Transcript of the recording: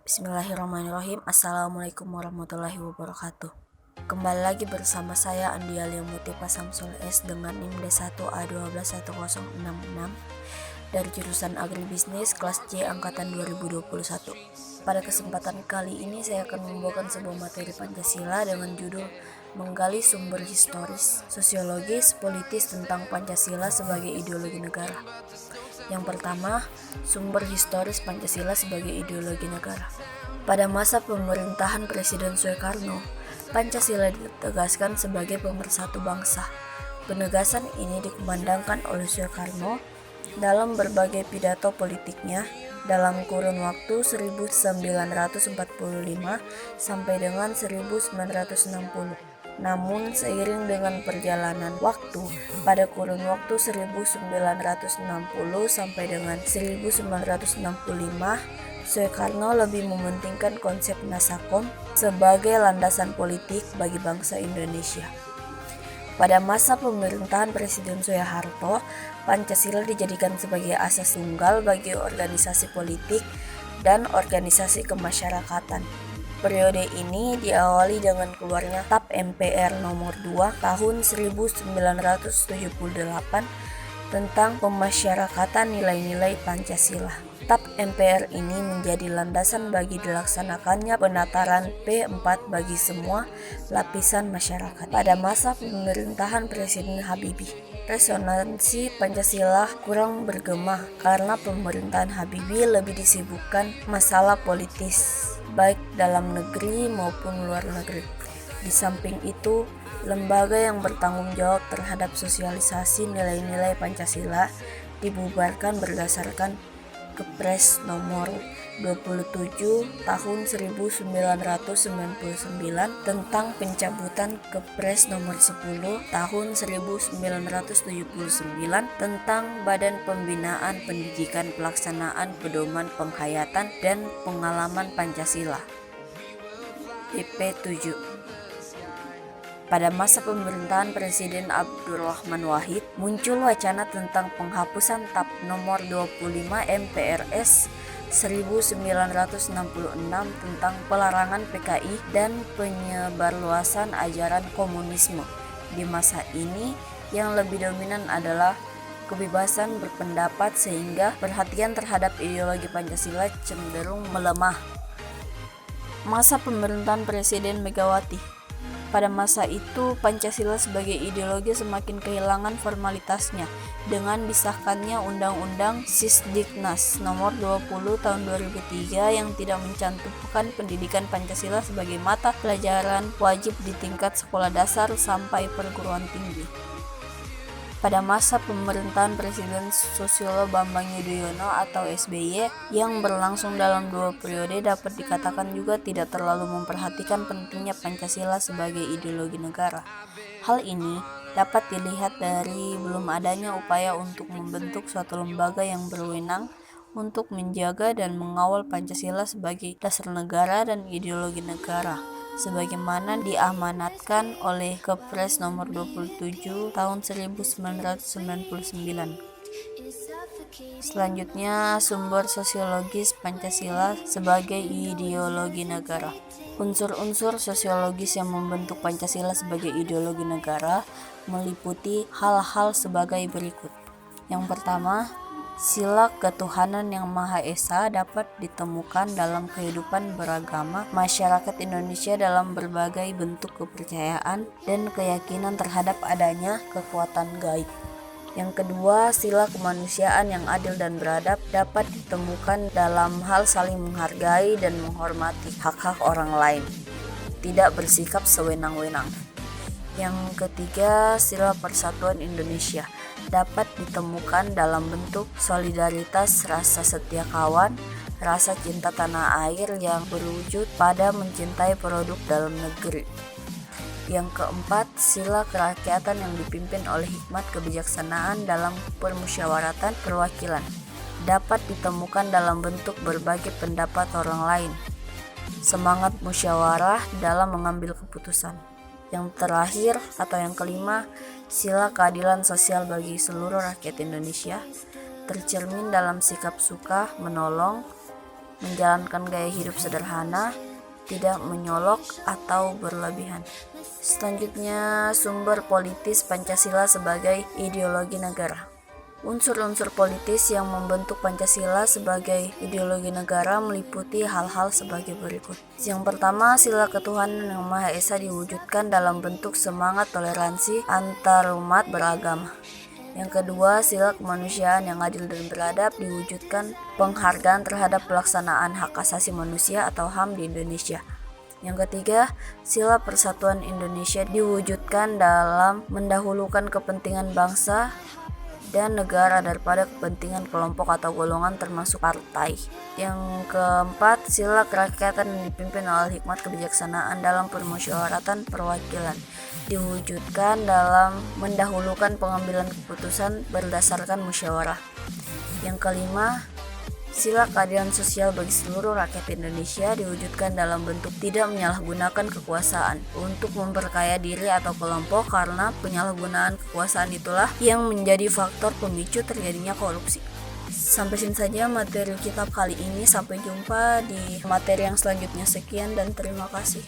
Bismillahirrahmanirrahim. Assalamualaikum warahmatullahi wabarakatuh. Kembali lagi bersama saya Andi Alia Mutipa Samsul S dengan NIM D1A121066 dari jurusan Agribisnis kelas C angkatan 2021. Pada kesempatan kali ini saya akan membawakan sebuah materi Pancasila dengan judul Menggali Sumber Historis, Sosiologis, Politis tentang Pancasila sebagai Ideologi Negara. Yang pertama, sumber historis Pancasila sebagai ideologi negara. Pada masa pemerintahan Presiden Soekarno, Pancasila ditegaskan sebagai pemersatu bangsa. Penegasan ini dikumandangkan oleh Soekarno dalam berbagai pidato politiknya dalam kurun waktu 1945 sampai dengan 1960. Namun seiring dengan perjalanan waktu, pada kurun waktu 1960 sampai dengan 1965, Soekarno lebih mementingkan konsep Nasakom sebagai landasan politik bagi bangsa Indonesia. Pada masa pemerintahan Presiden Soeharto, Pancasila dijadikan sebagai asas tunggal bagi organisasi politik dan organisasi kemasyarakatan. Periode ini diawali dengan keluarnya TAP MPR nomor 2 tahun 1978 tentang pemasyarakatan nilai-nilai Pancasila. TAP MPR ini menjadi landasan bagi dilaksanakannya penataran P4 bagi semua lapisan masyarakat. Pada masa pemerintahan Presiden Habibie, resonansi Pancasila kurang bergema karena pemerintahan Habibie lebih disibukkan masalah politis, baik dalam negeri maupun luar negeri. Di samping itu, lembaga yang bertanggung jawab terhadap sosialisasi nilai-nilai Pancasila dibubarkan berdasarkan Kepres nomor 27 tahun 1999 tentang pencabutan Kepres nomor 10 tahun 1979 tentang Badan Pembinaan Pendidikan Pelaksanaan Pedoman Penghayatan dan Pengalaman Pancasila PP 7. Pada masa pemerintahan Presiden Abdurrahman Wahid, muncul wacana tentang penghapusan TAP nomor 25 MPRS 1966 tentang pelarangan PKI dan penyebarluasan ajaran komunisme. Di masa ini, yang lebih dominan adalah kebebasan berpendapat sehingga perhatian terhadap ideologi Pancasila cenderung melemah. Masa pemerintahan Presiden Megawati. Pada masa itu, Pancasila sebagai ideologi semakin kehilangan formalitasnya dengan disahkannya Undang-Undang Sisdiknas nomor 20 tahun 2003 yang tidak mencantumkan pendidikan Pancasila sebagai mata pelajaran wajib di tingkat sekolah dasar sampai perguruan tinggi. Pada masa pemerintahan Presiden Susilo Bambang Yudhoyono atau SBY yang berlangsung dalam 2 periode dapat dikatakan juga tidak terlalu memperhatikan pentingnya Pancasila sebagai ideologi negara. Hal ini dapat dilihat dari belum adanya upaya untuk membentuk suatu lembaga yang berwenang untuk menjaga dan mengawal Pancasila sebagai dasar negara dan ideologi negara, sebagaimana diamanatkan oleh Kepres nomor 27 tahun 1999. Selanjutnya, sumber sosiologis Pancasila sebagai ideologi negara. Unsur-unsur sosiologis yang membentuk Pancasila sebagai ideologi negara meliputi hal-hal sebagai berikut. Yang pertama, sila ketuhanan yang Maha Esa dapat ditemukan dalam kehidupan beragama masyarakat Indonesia dalam berbagai bentuk kepercayaan dan keyakinan terhadap adanya kekuatan gaib. Yang kedua, sila kemanusiaan yang adil dan beradab dapat ditemukan dalam hal saling menghargai dan menghormati hak-hak orang lain, tidak bersikap sewenang-wenang. Yang ketiga, sila persatuan Indonesia dapat ditemukan dalam bentuk solidaritas, rasa setia kawan, rasa cinta tanah air yang berwujud pada mencintai produk dalam negeri. Yang keempat, sila kerakyatan yang dipimpin oleh hikmat kebijaksanaan dalam permusyawaratan perwakilan dapat ditemukan dalam bentuk berbagai pendapat orang lain, semangat musyawarah dalam mengambil keputusan. Yang terakhir atau yang kelima, sila keadilan sosial bagi seluruh rakyat Indonesia tercermin dalam sikap suka menolong, menjalankan gaya hidup sederhana, tidak menyolok atau berlebihan. Selanjutnya, sumber politis Pancasila sebagai ideologi negara. Unsur-unsur politis yang membentuk Pancasila sebagai ideologi negara meliputi hal-hal sebagai berikut. Yang pertama, sila ketuhanan yang Maha Esa diwujudkan dalam bentuk semangat toleransi antar umat beragama. Yang kedua, sila kemanusiaan yang adil dan beradab diwujudkan penghargaan terhadap pelaksanaan hak asasi manusia atau HAM di Indonesia. Yang ketiga, sila persatuan Indonesia diwujudkan dalam mendahulukan kepentingan bangsa dan negara daripada kepentingan kelompok atau golongan termasuk partai. Yang keempat, sila kerakyatan yang dipimpin oleh hikmat kebijaksanaan dalam permusyawaratan perwakilan diwujudkan dalam mendahulukan pengambilan keputusan berdasarkan musyawarah. Yang kelima, sila keadilan sosial bagi seluruh rakyat Indonesia diwujudkan dalam bentuk tidak menyalahgunakan kekuasaan untuk memperkaya diri atau kelompok, karena penyalahgunaan kekuasaan itulah yang menjadi faktor pemicu terjadinya korupsi. Sampai sini saja materi kitab kali ini. Sampai jumpa di materi yang selanjutnya. Sekian dan terima kasih.